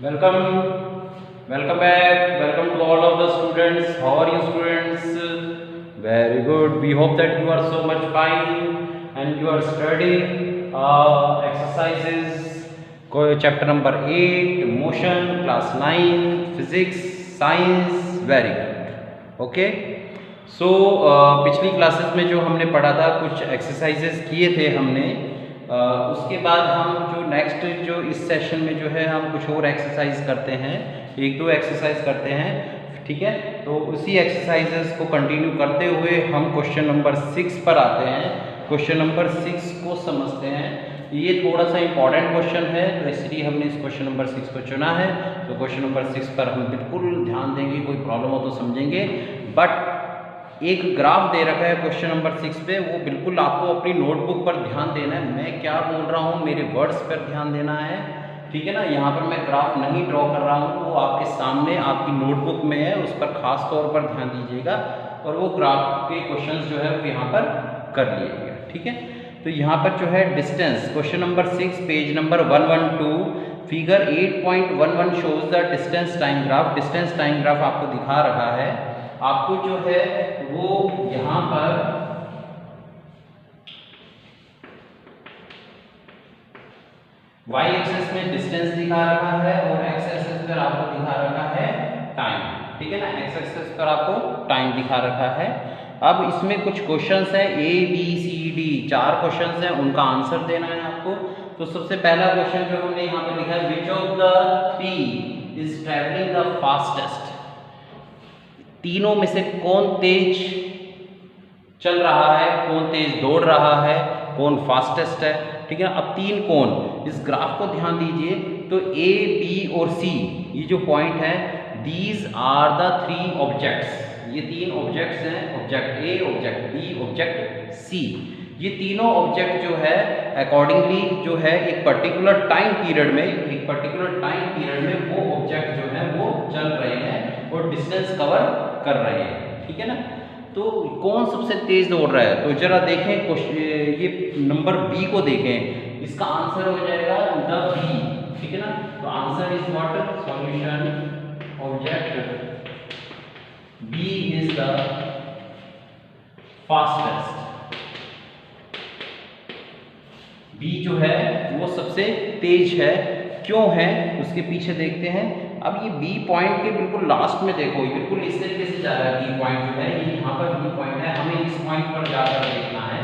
Welcome, welcome back, welcome to all of the students. How are you students? Very good. We hope that you are so much fine and you are studying exercises. Chapter number 8, motion, class 9, physics, science. Very good. Okay. So पिछली classes में जो हमने पढ़ा था कुछ exercises किए थे हमने उसके बाद हम जो नेक्स्ट जो इस सेशन में जो है हम कुछ और एक्सरसाइज करते हैं, एक दो एक्सरसाइज करते हैं, ठीक है। तो उसी एक्सरसाइजेस को कंटिन्यू करते हुए हम क्वेश्चन नंबर 6 पर आते हैं। क्वेश्चन नंबर 6 को समझते हैं। ये थोड़ा सा इंपॉर्टेंट क्वेश्चन है तो इसलिए हमने इस क्वेश्चन नंबर 6 को चुना है। तो क्वेश्चन नंबर 6 पर हम बिल्कुल ध्यान देंगे, कोई प्रॉब्लम हो तो समझेंगे। बट एक ग्राफ दे रखा है क्वेश्चन नंबर 6 पे, वो बिल्कुल आपको अपनी नोटबुक पर ध्यान देना है। मैं क्या बोल रहा हूँ मेरे वर्ड्स पर ध्यान देना है, ठीक है ना। यहाँ पर मैं ग्राफ नहीं ड्रॉ कर रहा हूँ, वो आपके सामने आपकी नोटबुक में है, उस पर खास तौर पर ध्यान दीजिएगा और वो ग्राफ के क्वेश्चंस जो है वो यहाँ पर कर लीजिएगा, ठीक है। तो यहाँ पर जो है distance, question number 6 page number 112 figure 8.11 shows the distance time graph. Distance time graph आपको दिखा रहा है। आपको जो है वो यहाँ पर y एक्सिस में डिस्टेंस दिखा रहा है और x एक्सिस पर आपको दिखा रखा है टाइम, ठीक है ना। x एक्सिस पर आपको टाइम दिखा रखा है। अब इसमें कुछ क्वेश्चंस हैं, A B C D 4 questions हैं, उनका आंसर देना है आपको। तो सबसे पहला क्वेश्चन जो हमने यहाँ पे लिखा है, which of the three is travelling the fastest. तीनों में से कौन तेज चल रहा है, कौन तेज दौड़ रहा है, कौन फास्टेस्ट है, ठीक है। अब तीन कौन, इस ग्राफ को ध्यान दीजिए। तो A, B और C ये जो पॉइंट है, these are the three objects. ये तीन ऑब्जेक्ट्स हैं, object A, object B, object C। ये तीनों ऑब्जेक्ट जो है अकॉर्डिंगली जो है एक पर्टिकुलर टाइम पीरियड में वो ऑब्जेक्ट जो है वो चल रहे हैं और डिस्टेंस कवर कर रहे हैं, ठीक है ना। तो कौन सबसे तेज दौड़ रहा है, तो जरा देखें ये नंबर बी को देखें, इसका आंसर हो जाएगा द बी, ठीक है ना। तो answer is what, solution object B is the fastest. B जो है वो सबसे तेज है। क्यों है उसके पीछे देखते हैं। अब ये बी पॉइंट के बिल्कुल लास्ट में देखो, ये बिल्कुल इस तरीके से जा रहा है। बी पॉइंट जो है ये यहाँ पर बी पॉइंट है, हमें इस पॉइंट पर जाकर देखना है।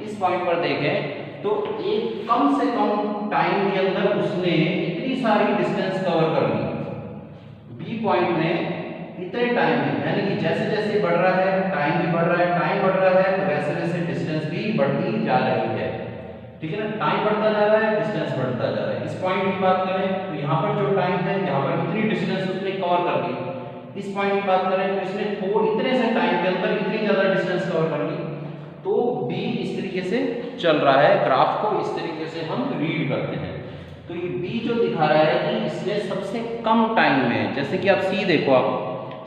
इस पॉइंट पर देखें तो एक कम से कम टाइम के अंदर उसने इतनी सारी डिस्टेंस कवर कर ली। बी पॉइंट में इतने टाइम में, यानी कि जैसे जैसे बढ़ रहा है टाइम भी बढ़ रहा है, टाइम बढ़ रहा है तो वैसे वैसे डिस्टेंस भी बढ़ती जा रही है, ठीक है ना। टाइम बढ़ता जा रहा है, डिस्टेंस बढ़ता जा रहा है। इस पॉइंट की बात करें तो यहाँ पर जो टाइम है, यहाँ पर इतनी डिस्टेंस उसने कवर कर ली। इस पॉइंट की बात करें तो इसने इतने से टाइम के अंदर इतनी ज्यादा डिस्टेंस कवर कर ली। तो बी इस तरीके से चल रहा है, ग्राफ को इस तरीके से हम रीड करते हैं। तो ये बी जो दिखा रहा है कि इसने सबसे कम टाइम में, जैसे कि आप सी देखो, आप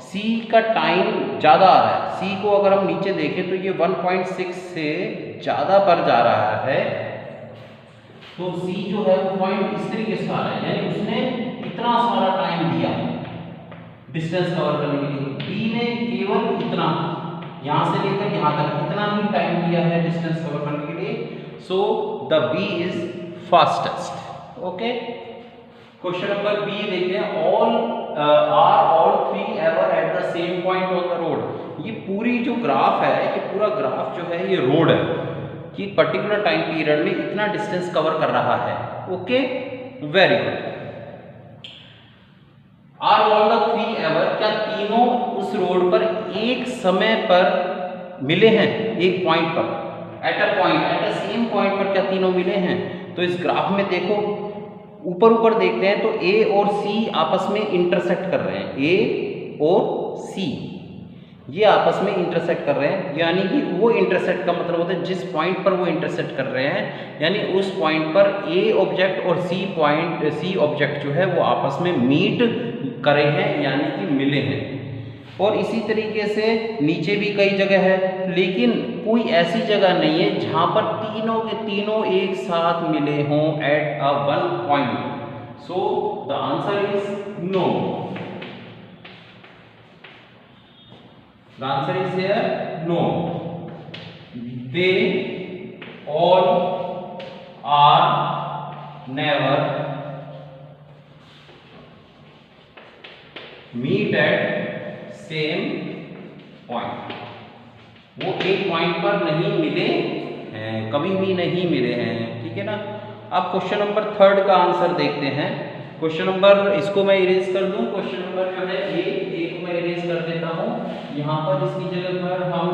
सी का टाइम ज्यादा आ रहा है। सी को अगर हम नीचे देखें तो ये 1.6 से ज्यादा पर जा रहा है। तो C जो है वो पॉइंट इस तरीके से आ रहा है, यानी उसने इतना सारा टाइम दिया डिस्टेंस कवर करने के लिए। B ने केवल इतना, यहां से लेकर यहां तक इतना ही टाइम दिया है डिस्टेंस कवर करने के लिए। So the B is fastest. Okay, question number B देखते हैं। All three ever at the same point on the road. ये पूरी जो ग्राफ है, ये पूरा ग्राफ जो है ये रोड है कि पर्टिकुलर टाइम पीरियड में इतना डिस्टेंस कवर कर रहा है। Okay, very good. Are all the three ever, क्या तीनों उस रोड पर एक समय पर मिले हैं, एक पॉइंट पर, एट अ सेम पॉइंट पर क्या तीनों मिले हैं। तो इस ग्राफ में देखो, ऊपर ऊपर देखते हैं तो ए और सी आपस में इंटरसेक्ट कर रहे हैं। ए और सी ये आपस में इंटरसेक्ट कर रहे हैं, यानी कि वो इंटरसेक्ट का मतलब होता है जिस पॉइंट पर वो इंटरसेक्ट कर रहे हैं, यानी उस पॉइंट पर ए ऑब्जेक्ट और सी ऑब्जेक्ट जो है वो आपस में मीट करे हैं, यानी कि मिले हैं। और इसी तरीके से नीचे भी कई जगह है, लेकिन कोई ऐसी जगह नहीं है जहां पर तीनों के तीनों एक साथ मिले हों at a one point. So the answer is no. The answer is here no. They all are never meet at same point. वो एक पॉइंट पर नहीं मिले हैं, कभी भी नहीं मिले हैं, ठीक है ना। अब क्वेश्चन नंबर 3 का आंसर देखते हैं। क्वेश्चन नंबर, इसको मैं इरेज कर दूं, क्वेश्चन नंबर जो है ए को मैं इरेज कर देता हूं। यहाँ पर इसकी जगह पर हम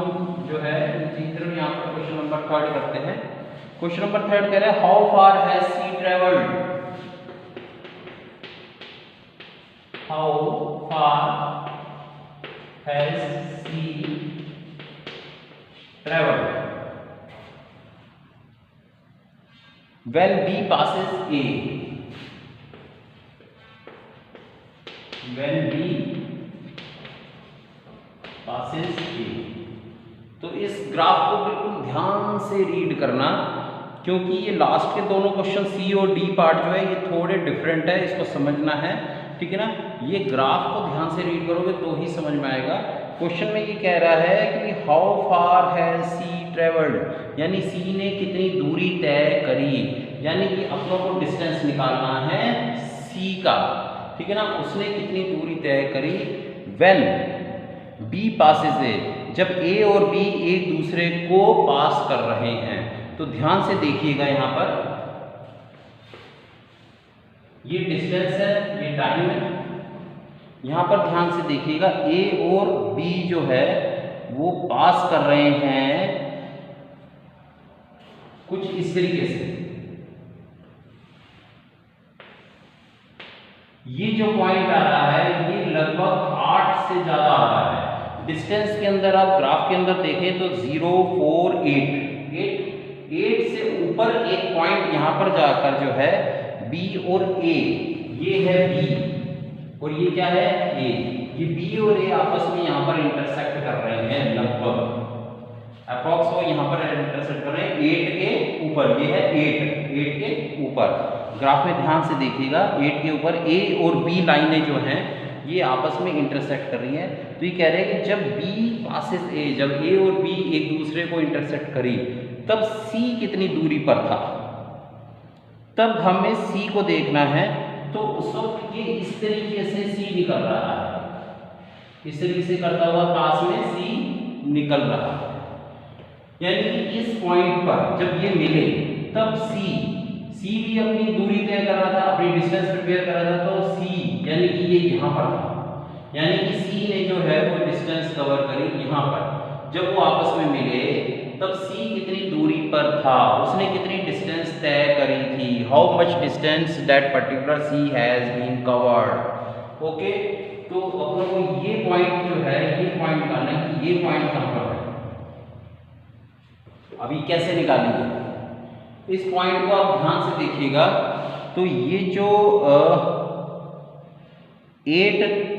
जो है यहाँ पर क्वेश्चन नंबर 3 करते हैं। क्वेश्चन नंबर 3 कह रहा है how far has C travelled, how far has C travelled when B passes A, when B passes A। तो इस ग्राफ को बिल्कुल ध्यान से रीड करना, क्योंकि ये लास्ट के दोनों क्वेश्चन सी और डी पार्ट जो है ये थोड़े डिफरेंट है, इसको समझना है, ठीक है ना। ये ग्राफ को ध्यान से रीड करोगे तो ही समझ में आएगा। क्वेश्चन में ये कह रहा है कि how far has C travelled, यानी सी ने कितनी दूरी तय करी, यानी कि अपनों को डिस्टेंस निकालना है सी का, ठीक है ना। उसने कितनी दूरी तय करी व्हेन बी पासेस ए, जब ए और बी एक दूसरे को पास कर रहे हैं। तो ध्यान से देखिएगा, यहाँ पर ये डिस्टेंस है, ये टाइम है। यहाँ पर ध्यान से देखिएगा, ए और बी जो है वो पास कर रहे हैं कुछ इस तरीके से। ये जो पॉइंट आ रहा है ये लगभग 8 से ज्यादा आ रहा है। डिस्टेंस के अंदर आप ग्राफ के अंदर देखें तो 0, 4, 8 से ऊपर एक पॉइंट यहाँ पर जाकर जो है बी और ए, ये है बी और ये क्या है ए, ये बी और ए आपस में यहाँ पर इंटरसेक्ट कर रहे हैं, लगभग अप्रॉक्स वो यहाँ पर इंटरसेक्ट कर रहे हैं 8 के ऊपर। ये है 8 के ऊपर, ग्राफ में ध्यान से देखिएगा, 8 के ऊपर ए और बी लाइनें जो हैं ये आपस में इंटरसेक्ट कर रही हैं। तो ये कह रहे हैं कि जब बी पासेस ए, जब ए और बी एक दूसरे को इंटरसेक्ट करी तब सी कितनी दूरी पर था, तब हमें सी को देखना है। तो उस वक्त ये इस तरीके से सी निकल रहा है, इस तरीके से करता हुआ पास में सी निकल रहा है, यानी कि इस पॉइंट पर जब ये मिले तब सी भी अपनी दूरी तय कर रहा था, अपनी डिस्टेंस प्रिपेयर कर रहा था। तो सी यानी कि ये यहाँ पर था, यानी कि सी ने जो है वो डिस्टेंस कवर करी यहाँ पर। जब वो आपस में मिले तब सी कितनी दूरी पर था, उसने कितनी डिस्टेंस तय करी थी, how much distance that particular C has been covered. Okay, तो अपनों को ये पॉइंट जो है ये पॉइंट निकालना है कि ये पॉइंट कहाँ पर है। अभी कैसे निकालेंगे इस पॉइंट को, आप ध्यान से देखिएगा। तो ये जो 8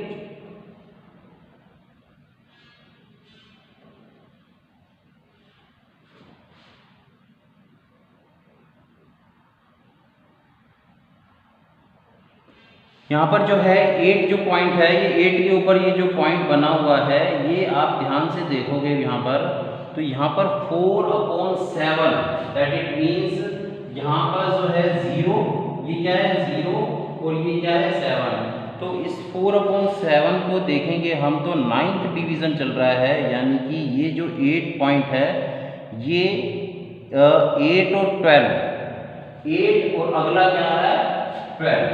यहाँ पर जो है 8 जो पॉइंट है, ये 8 के ऊपर ये जो पॉइंट बना हुआ है, ये आप ध्यान से देखोगे यहाँ पर, तो यहाँ पर 4/7 दैट इट मीन्स यहाँ पर जो है 0, ये क्या है 0 और ये क्या है 7। तो इस 4/7 को देखेंगे हम तो 9th डिवीजन चल रहा है, यानी कि ये जो 8 पॉइंट है ये 8 और 12, 8 और अगला क्या आ रहा है 12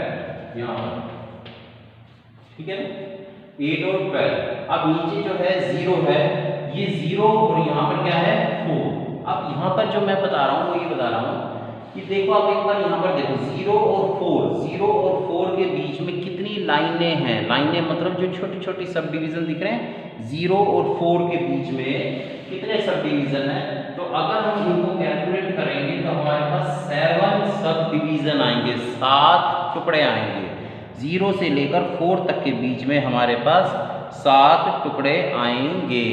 यहाँ पर, ठीक है 8 और 12। अब नीचे जो है 0 है, ये 0 और यहाँ पर क्या है 4। अब यहाँ पर जो मैं बता रहा हूँ वो ये बता रहा हूँ कि देखो आप एक बार यहाँ पर देखो 0 और 4 के बीच में कितनी लाइनें हैं। लाइनें मतलब जो छोटी छोटी सब डिवीजन दिख रहे हैं, 0 और 4 के बीच में कितने सब डिवीजन है। तो अगर हम इनको कैलकुलेट करेंगे तो हमारे पास 7 सब डिवीजन आएंगे, 7 टुकड़े आएंगे। 0 से लेकर 4 तक के बीच में हमारे पास 7 टुकड़े आएंगे,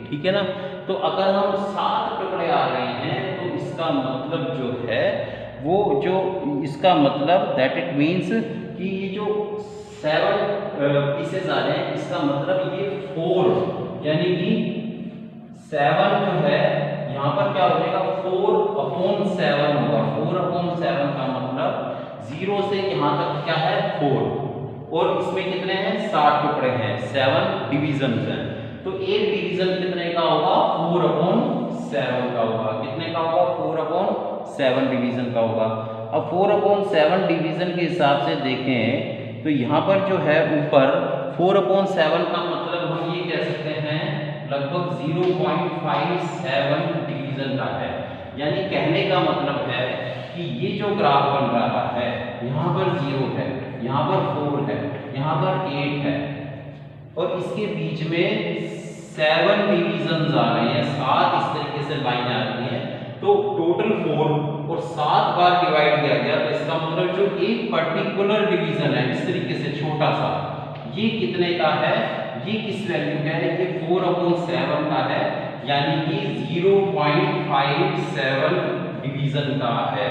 ठीक है ना। तो अगर हम 7 टुकड़े आ रहे हैं तो इसका मतलब जो है वो जो इसका मतलब दैट इट मीन्स कि ये जो 7 पीसेस आ रहे हैं, इसका मतलब ये 4 यानी कि 7 जो है यहाँ पर क्या हो जाएगा 4/7 होगा। 4/7 का मतलब 0 से यहाँ तक क्या है 4, और इसमें कितने हैं 7 टुकड़े हैं, 7 डिविजन हैं। तो एक डिवीजन कितने का होगा 4/7 का होगा। कितने का होगा 4/7 डिवीजन का होगा। अब 4/7 डिवीजन के हिसाब से देखें तो यहाँ पर जो है ऊपर 4/7 का मतलब हम ये कह सकते हैं लगभग 0.57 डिवीजन का है। यानी कहने का मतलब है कि ये जो ग्राफ बन रहा है यहाँ पर 0 है, यहाँ पर 4 है, यहाँ पर 8 है, और इसके बीच में 7 डिवीजन आ रहे हैं, 7 इस तरीके से लाइन आ रही है। तो टोटल 4 और 7 बार डिवाइड किया गया, तो इसका मतलब जो एक पर्टिकुलर डिवीजन है इस तरीके से छोटा सा, ये कितने का है, ये किस वैल्यू का है, ये 4/7 का है, यानी कि 0.57 डिवीजन का है।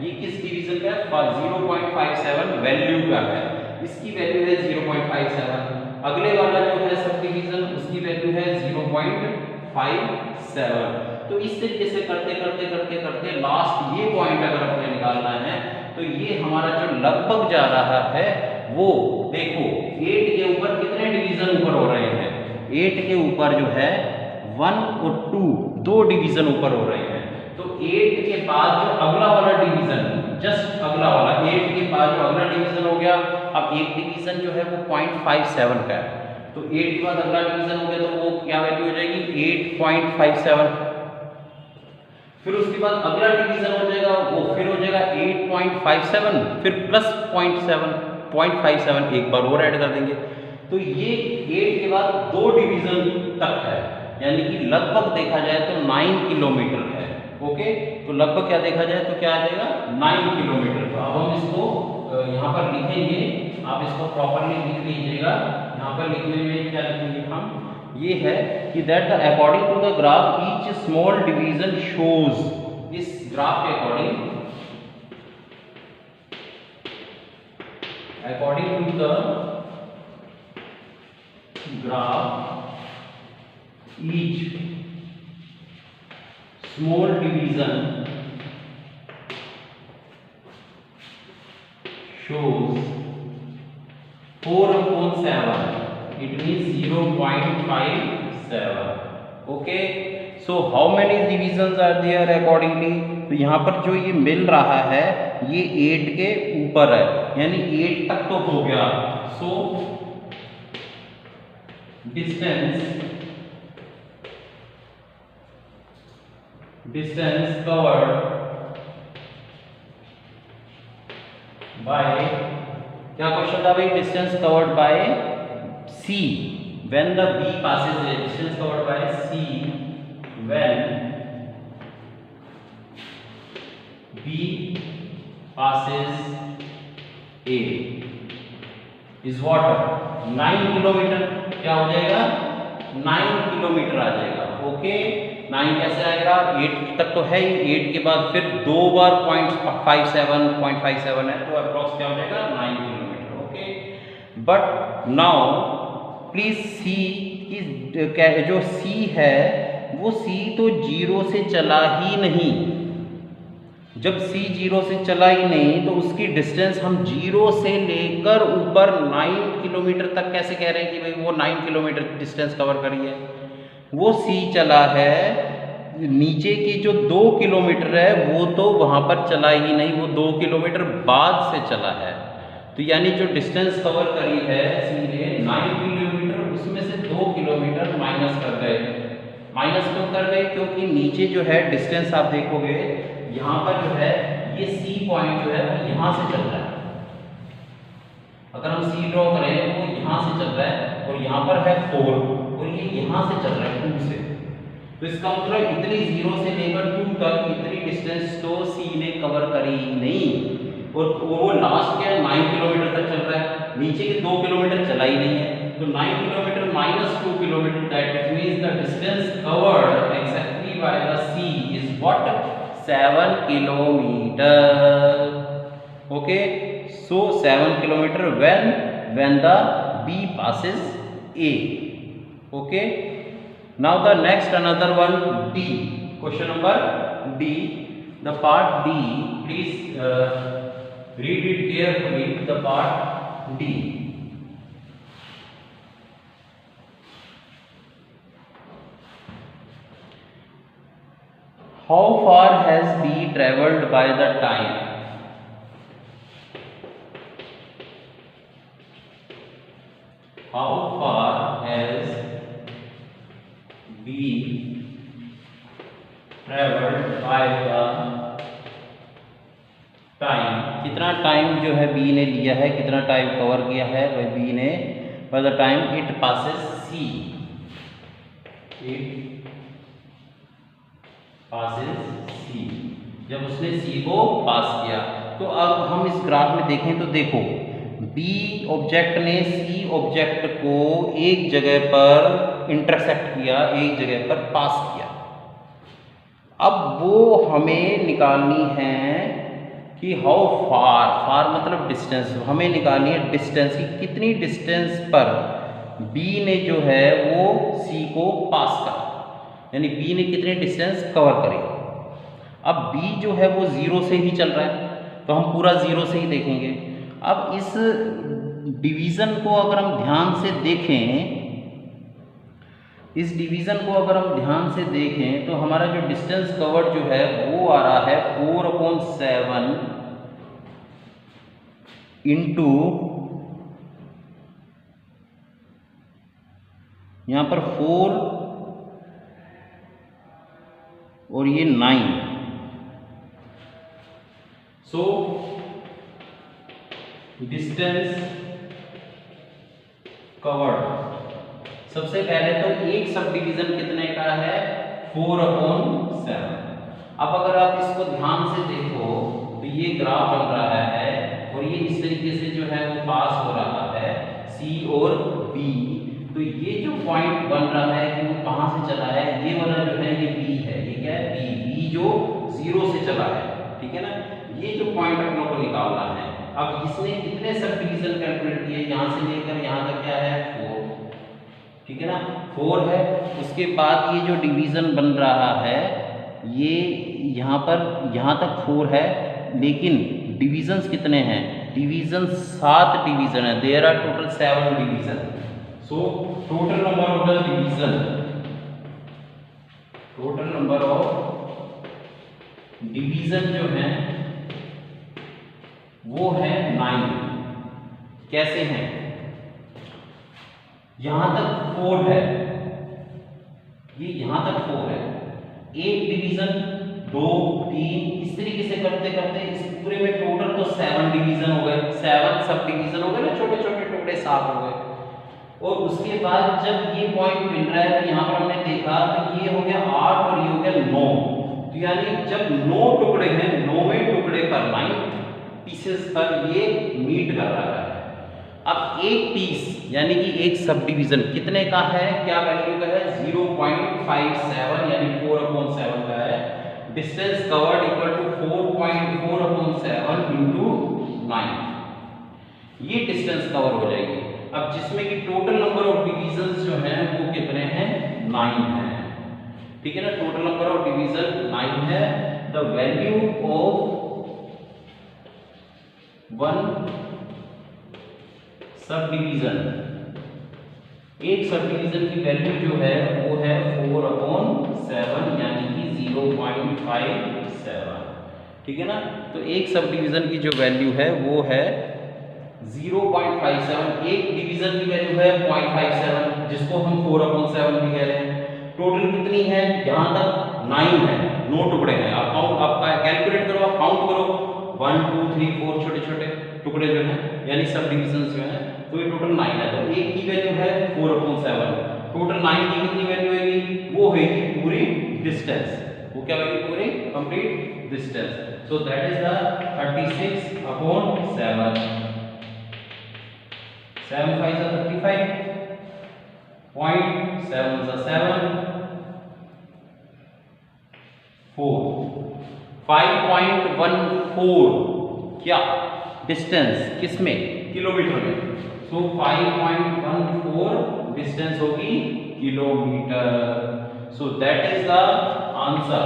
ये किस डिवीजन का है 0.57 वैल्यू का है, इसकी वैल्यू है 0.57। अगले वाला जो है सब डिवीजन उसकी वैल्यू है 0.57। तो इस तरीके से करते करते करते करते लास्ट ये पॉइंट अगर अपने निकालना है तो ये हमारा जो लगभग जा रहा है वो देखो 8 के ऊपर कितने डिवीजन ऊपर हो रहे हैं, 8 के ऊपर जो है 1 और 2 दो डिवीजन ऊपर हो रहे हैं। तो 8 के बाद जो अगला वाला डिवीजन, जस्ट अगला वाला 8 के बाद जो अगला डिवीजन हो गया, अब एक डिवीजन जो है वो 0.57 का है, तो 8 के बाद अगला डिवीजन हो गया तो वो क्या वैल्यू हो जाएगी 8.57। फिर उसके बाद अगला डिवीजन हो जाएगा वो फिर हो जाएगा 8.57, फिर प्लस 0.57 एक बार और ऐड कर देंगे। तो ये 8 के बाद 2 डिवीजन तक है, यानी कि लगभग देखा जाए तो 9 किलोमीटर है। ओके, तो लगभग क्या देखा जाए तो क्या आ जाएगा 9 किलोमीटर। तो अब हम इसको यहाँ पर लिखेंगे, आप इसको प्रॉपरली लिख लीजिएगा। यहाँ पर लिखने में क्या लिखेंगे हम, ये है कि that the according to the graph each small division shows, इस ग्राफ के according to the graph each small division shows 4/7, it means 0.57. okay, so how many divisions are there accordingly? तो यहाँ पर जो ये मिल रहा है ये 8 के ऊपर है, यानी 8 तक तो हो गया। so distance covered by, क्या क्वेश्चन था भाई, distance covered by C when the B passes A, distance covered by C when B passes A is what 9 kilometre. क्या हो जाएगा 9 किलोमीटर आ जाएगा। ओके, 9 कैसे आएगा, 8 तक तो है ही, 8 के बाद फिर 2 बार 0.57 है, तो अप्रॉक्स क्या हो जाएगा 9 kilometre. Okay, but now please see कि जो सी है वो सी तो 0 से चला ही नहीं। जब सी 0 से चला ही नहीं तो उसकी डिस्टेंस हम 0 से लेकर ऊपर 9 किलोमीटर तक कैसे कह रहे हैं कि भाई वो 9 किलोमीटर डिस्टेंस कवर करी है। वो सी चला है, नीचे की जो 2 किलोमीटर है वो तो वहाँ पर चला ही नहीं, वो 2 किलोमीटर बाद से चला है। तो यानी जो डिस्टेंस कवर करी है सीधे 9 किलोमीटर, उसमें से 2 किलोमीटर माइनस कर गए। माइनस क्यों कर गए, क्योंकि नीचे जो है डिस्टेंस आप देखोगे यहाँ पर जो है ये सी पॉइंट जो है वो यहाँ से चल रहा है। अगर हम सी ड्रॉ करें तो वो यहाँ से चल रहा है और यहाँ पर है 4 और ये यहाँ से चल रहा है 2 से। तो इसका मतलब इतनी 0 से लेकर 2 तक इतनी डिस्टेंस तो सी ने कवर करी नहीं, और वो लास्ट के 9 किलोमीटर तक चल रहा है, नीचे के 2 किलोमीटर चला ही नहीं है। तो 9 kilometre minus 2 kilometre, that means the distance covered exactly by the C is what 7 kilometre. Okay, so 7 kilometre when the B passes A। Okay, now the next another one D, question number D, the part D, please read it carefully, the part D। How far has B traveled by the time? How far has B traveled by the time? कितना time जो है B ने लिया है, कितना time cover किया है वह B ने by the time it passes C। It passes C, जब उसने C को पास किया। तो अब हम इस ग्राफ में देखें तो देखो, B ऑब्जेक्ट ने C ऑब्जेक्ट को एक जगह पर इंटरसेक्ट किया, एक जगह पर पास किया। अब वो हमें निकालनी है कि हाउ फार, फार मतलब डिस्टेंस, हमें निकालनी है डिस्टेंस की कितनी डिस्टेंस पर B ने जो है वो C को पास करा, यानी B ने कितने डिस्टेंस कवर करे। अब B जो है वो 0 से ही चल रहा है, तो हम पूरा 0 से ही देखेंगे। अब इस डिवीज़न को अगर हम ध्यान से देखें, इस डिवीज़न को अगर हम ध्यान से देखें तो हमारा जो डिस्टेंस कवर्ड जो है वो आ रहा है 4/7 इंटू, यहाँ पर 4 और ये 9। सो डिस्टेंस कवर्ड, सबसे पहले तो एक सब डिवीजन कितने का है 4/7। अब अगर आप इसको ध्यान से देखो तो ये ग्राफ बन रहा है और ये इस तरीके से जो है वो पास हो रहा है C और B। तो ये जो पॉइंट बन रहा है कि वो कहाँ से चला है, ये वाला जो है ये B है, ये क्या है B जो 0 से चला है, ठीक है ना। ये जो पॉइंट हम लोग को निकालना है। अब इसने कितने सब डिवीजन कैलकुलेट किए, यहाँ से लेकर यहाँ तक क्या है 4, ठीक है ना, 4 है। उसके बाद ये जो डिवीजन बन रहा है ये यहाँ पर यहाँ तक 4 है, लेकिन डिवीजन्स कितने हैं, डिवीजन 7 डिवीजन है, there are total 7 division. So total number of the division, total number of division जो है वो है 9। कैसे हैं, यहां तक 4 है, ये यहां तक 4 है, एक डिवीजन 2 3 इस तरीके से करते करते इस पूरे में टोटल तो 7 डिवीजन हो गए, 7 सब डिवीजन हो गए ना, छोटे छोटे टुकड़े 7 हो गए। और उसके बाद जब ये पॉइंट मिल रहा है तो यहाँ पर हमने देखा तो ये हो गया 8 और ये हो गया 9। तो यानी जब 9 टुकड़े हैं, 9वें टुकड़े पर 9 पीसेस पर ये मीट कर रहा है। अब एक पीस यानी कि एक सब डिवीजन कितने का है, क्या वैल्यू का है 0.57 यानी 4/7 का है। Distance covered equal to 4.4/7 into 9, ये डिस्टेंस कवर हो जाएगी। अब जिसमें कि टोटल नंबर ऑफ डिवीजन्स जो हैं वो कितने हैं 9 हैं, ठीक है ना। टोटल नंबर ऑफ डिवीजन 9 है। The value of one sub division, एक सब डिवीजन की वैल्यू जो है वो है 4/7 यानी कि 0.57, ठीक है ना। तो एक सब डिवीजन की जो वैल्यू है वो है 0.57, एक डिवीजन की वैल्यू है 0.57 जिसको हम 4/7 भी कह रहे हैं। टोटल कितनी है, यहाँ तक 9 है, 9 टुकड़े हैं। आप काउंट, आप कैलकुलेट करो, आप काउंट करो 1 2 3 4 छोटे छोटे टुकड़े जो हैं यानी सब डिवीजन जो हैं, तो ये टोटल 9 है। तो एक की वैल्यू है 4/7, टोटल 9 की कितनी वैल्यू होगी, वो होगी पूरी डिस्टेंस, वो क्या होगी पूरी complete distance. So that is the 36/7, 7 5 35, 0.7 7 4 5.14 क्या डिस्टेंस किसमें, किलोमीटर में। सो 5.14 डिस्टेंस होगी kilometre. So that is the answer.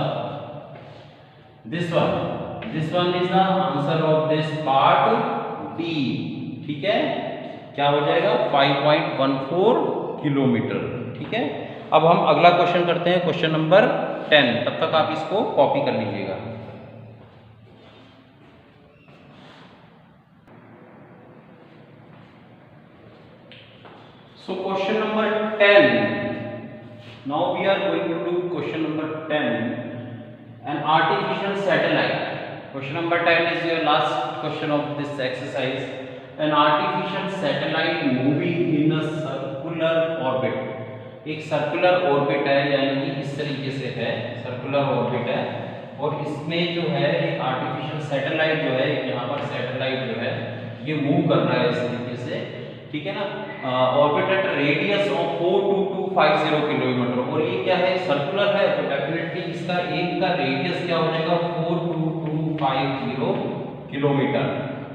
This one is the answer of this part B. ठीक है, क्या हो जाएगा 5.14 किलोमीटर। ठीक है, अब हम अगला क्वेश्चन करते हैं, क्वेश्चन नंबर 10। तब तक आप इसको कॉपी कर लीजिएगा। So question number 10. Now we are going to do question number 10. An artificial satellite. Question number 10 is your last question of this exercise. An artificial satellite moving in a circular orbit. एक circular orbit है, यानी कि इस तरीके से है, circular orbit है, और इसमें जो है एक आर्टिफिशियल सैटेलाइट जो है, यहाँ पर सैटेलाइट जो है ये मूव कर रहा है इस तरीके से। ठीक है ना, orbit at radius of 42250 kilometre, और ये क्या है, सर्कुलर है, तो डेफिनेटली इसका एक का रेडियस क्या हो जाएगा 42250 किलोमीटर।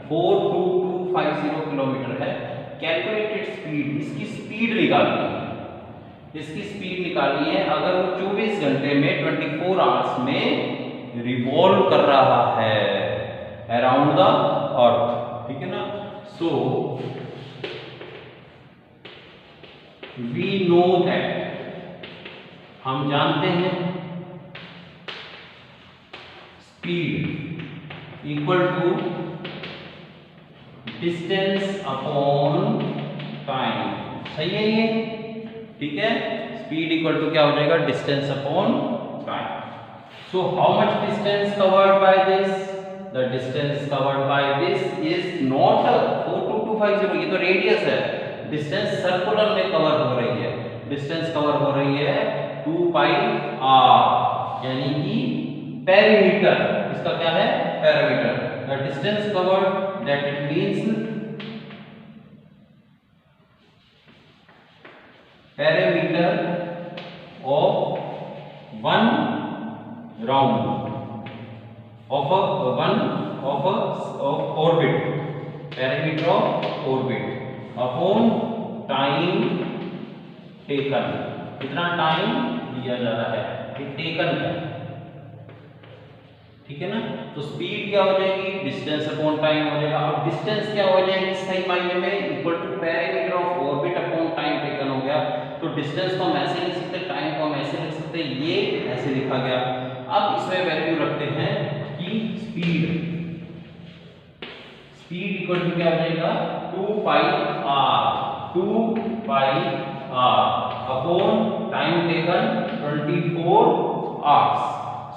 42250 किलोमीटर है। कैलकुलेटेड स्पीड, इसकी स्पीड निकालनी है, इसकी स्पीड निकालनी है अगर वो 24 घंटे में 24 आवर्स में रिवॉल्व कर रहा है अराउंड द अर्थ। ठीक है ना, सो वी नो दैट, हम जानते हैं speed equal to distance upon time. सही है ये, ठीक है, स्पीड इक्वल टू क्या हो जाएगा, distance upon time. So how much distance covered by this, the distance covered by this is not 42250, ये तो रेडियस है, डिस्टेंस सर्कुलर में कवर हो रही है, डिस्टेंस कवर हो रही है 2 पाई आर, यानी कि पेरीमीटर, इसका क्या है perimeter. The distance covered that it means perimeter of one round of orbit, perimeter of orbit upon time taken, कितना टाइम लिया जा रहा है, ये टेकन है। ठीक है ना, तो स्पीड क्या हो जाएगी, डिस्टेंस अपॉन टाइम हो जाएगा। अब डिस्टेंस क्या हो जाएगी सही मायने में, equal to perimeter of orbit upon time taken हो गया। तो डिस्टेंस को हम ऐसे लिख सकते हैं, टाइम को हम ऐसे लिख सकते हैं, ये ऐसे लिखा गया। अब इसमें वैल्यू रखते हैं कि स्पीड इक्वल टू क्या हो जाएगा 2 pi r upon time taken 24 hours.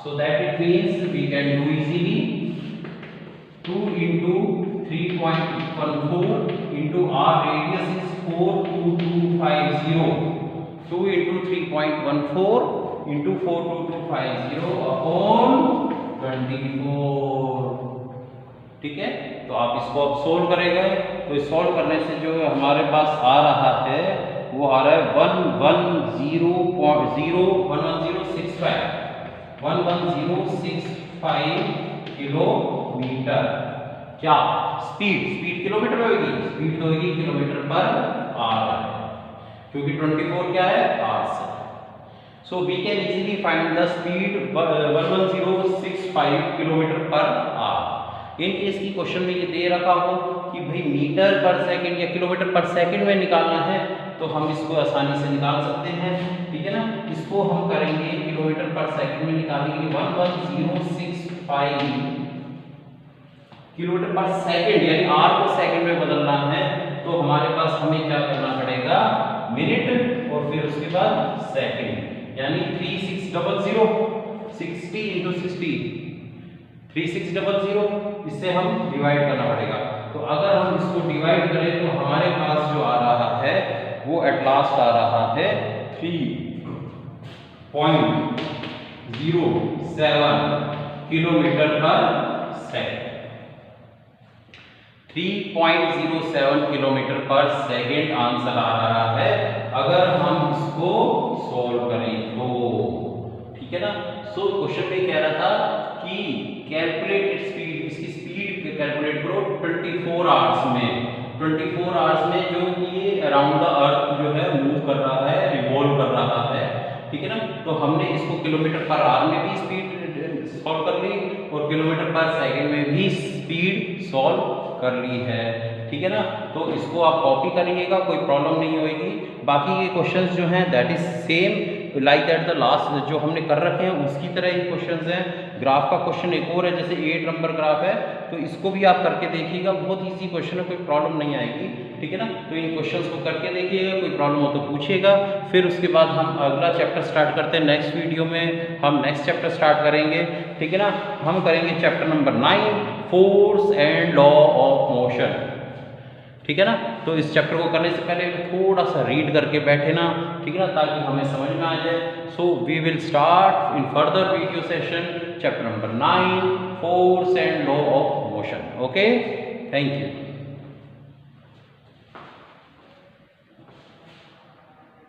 So that it means we can do easily 2 into 3.14 into our radius is 42250, 2 into 3.14 into 42250 upon 24। ठीक है, तो आप इसको अब सोल्व करेंगे, तो सोल्व करने से जो हमारे पास आ रहा है वो आ रहा है 11065 किलोमीटर। क्या स्पीड किलोमीटर में होगी, स्पीड तो होगी किलोमीटर पर आवर, क्योंकि 24 क्या है आवर्स है। So we can easily find the speed 11065 kilometre पर आवर। इन केस की क्वेश्चन में ये दे रखा हो कि भाई मीटर पर सेकंड या किलोमीटर पर सेकंड में निकालना है, तो हम इसको आसानी से निकाल सकते हैं। ठीक है ना, इसको हम करेंगे किलोमीटर पर सेकंड में निकालने के लिए 11065 किलोमीटर पर सेकंड, यानी आर को सेकंड में बदलना है, तो हमारे पास हमें क्या करना पड़ेगा, मिनट और फिर उसके बाद सेकंड, यानी 3600 60 into 60 3600, इससे हम डिवाइड करना पड़ेगा। तो अगर हम इसको डिवाइड करें तो हमारे पास जो आ रहा है वो एट लास्ट आ रहा है 3.07 किलोमीटर पर सेकंड। 3.07 किलोमीटर पर सेकंड आंसर आ रहा है अगर हम इसको सॉल्व करें तो। ठीक है ना, सो क्वेश्चन में कह रहा था कि कैलकुलेट स्पीड, इसकी स्पीड कैलकुलेट करो 24 आवर्स में। 24 आवर्स में जो ये अराउंड द अर्थ जो है मूव कर रहा है, रिवॉल्व कर रहा है, ठीक है ना। तो हमने इसको किलोमीटर पर आवर में भी स्पीड सॉल्व कर ली और किलोमीटर पर सेकंड में भी स्पीड सॉल्व कर ली है, ठीक है ना। तो इसको आप कॉपी करिएगा, कोई प्रॉब्लम नहीं होगी। बाकी के क्वेश्चंस जो हैं that is same like that the last जो हमने कर रखे हैं उसकी तरह ही क्वेश्चंस हैं। ग्राफ का क्वेश्चन एक और है, जैसे 8 नंबर ग्राफ है, तो इसको भी आप करके देखिएगा, बहुत इजी क्वेश्चन है, कोई प्रॉब्लम नहीं आएगी, ठीक है ना। तो इन क्वेश्चंस को करके देखिएगा, कोई प्रॉब्लम हो तो पूछिएगा। फिर उसके बाद हम अगला चैप्टर स्टार्ट करते हैं। नेक्स्ट वीडियो में हम नेक्स्ट चैप्टर स्टार्ट करेंगे, ठीक है ना। हम करेंगे chapter number 9 force and law of motion, ठीक है ना। तो इस चैप्टर को करने से पहले थोड़ा सा रीड करके बैठे ना, ठीक है ना, ताकि हमें समझ में आ जाए। So we will start in further video session chapter number 9 force and law of motion. Okay, thank you.